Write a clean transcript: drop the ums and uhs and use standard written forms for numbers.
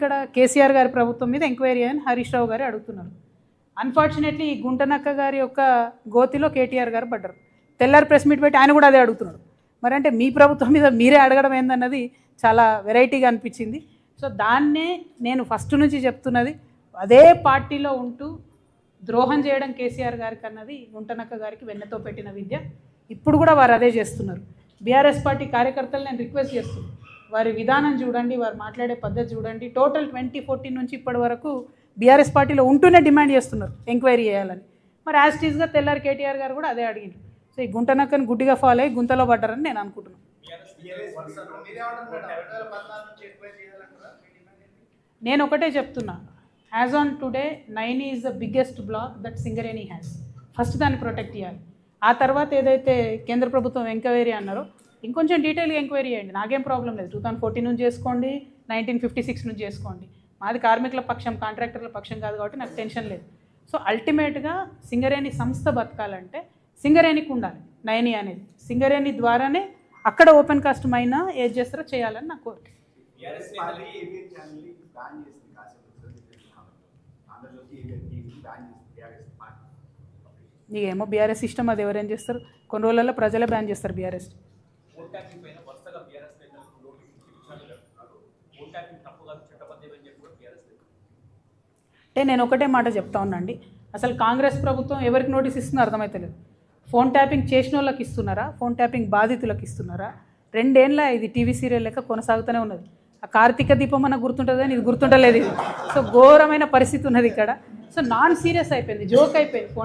ఇక్కడ కేసీఆర్ గారి ప్రభుత్వం మీద ఎంక్వైరీ అని హరీష్ రావు గారు అడుగుతున్నారు. అన్ఫార్చునేట్లీ ఈ గుంటనక్క గారి యొక్క గోతిలో కేటీఆర్ గారు పడ్డారు. తెల్లారి ప్రెస్ మీట్ పెట్టి ఆయన కూడా అదే అడుగుతున్నాడు. మరి అంటే మీ ప్రభుత్వం మీద మీరే అడగడం ఏందన్నది చాలా వెరైటీగా అనిపించింది. సో దాన్నే నేను ఫస్ట్ నుంచి చెప్తున్నది, అదే పార్టీలో ఉంటూ ద్రోహం చేయడం కేసీఆర్ గారికి అన్నది గుంటనక్క గారికి వెన్నతో పెట్టిన విద్య. ఇప్పుడు కూడా వారు అదే చేస్తున్నారు. బీఆర్ఎస్ పార్టీ కార్యకర్తలు నేను రిక్వెస్ట్ చేస్తున్నాను, వారి విధానం చూడండి, వారు మాట్లాడే పద్ధతి చూడండి. టోటల్ 2014 నుంచి ఇప్పటి వరకు బీఆర్ఎస్ పార్టీలో ఉంటూనే డిమాండ్ చేస్తున్నారు ఎంక్వైరీ చేయాలని. మరి యాజ్ టీజ్గా తెల్లారి కేటీఆర్ గారు కూడా అదే అడిగింది. సో ఈ గుంటనక్కని గుడ్డిగా ఫాలో అయ్యి గుంతలో పడ్డారని నేను అనుకుంటున్నాను. నేను ఒకటే చెప్తున్నా, as on today 9 is the biggest block that Singareni has. First దాన్ని ప్రొటెక్ట్ చేయాలి. ఆ తర్వాత ఏదైతే కేంద్ర ప్రభుత్వం ఎంక్వైరీ అన్నారో ఇంకొంచెం డీటెయిల్గా ఎంక్వైరీ చేయండి, నాకేం ప్రాబ్లం లేదు. 2014 నుంచి చేసుకోండి, 1956 నుంచి చేసుకోండి. మాది కార్మికుల పక్షం, కాంట్రాక్టర్ల పక్షం కాదు కాబట్టి నాకు టెన్షన్ లేదు. సో అల్టిమేట్గా సింగరేణి సంస్థ బతకాలంటే సింగరేణికి ఉండాలి 9 అనేది. సింగరేణి ద్వారానే అక్కడ ఓపెన్ కాస్ట్ మైనా ఏది చేస్తారో చేయాలని నా కోరిక. నీకేమో బీఆర్ఎస్ ఇష్టం, అది ఎవరేం చేస్తారు. కొన్ని రోజులలో ప్రజలే బ్యాన్ చేస్తారు బీఆర్ఎస్. అంటే నేను ఒకటే మాట చెప్తా ఉన్నాండి, అసలు కాంగ్రెస్ ప్రభుత్వం ఎవరికి నోటీస్ ఇస్తుందో అర్థమవుతలేదు. ఫోన్ ట్యాపింగ్ చేసిన వాళ్ళకి ఇస్తున్నారా, ఫోన్ ట్యాపింగ్ బాధితులకు ఇస్తున్నారా? 2 ఏళ్ళ ఇది టీవీ సీరియల్ లెక్క కొనసాగుతూనే ఉన్నది. ఆ కార్తీక దీపం అన్న గుర్తుంటుంది కానీ ఇది గుర్తుంటలేదు ఇది. సో ఘోరమైన పరిస్థితి ఉన్నది ఇక్కడ. సో నాన్ సీరియస్ అయిపోయింది, జోక్ అయిపోయింది ఫోన్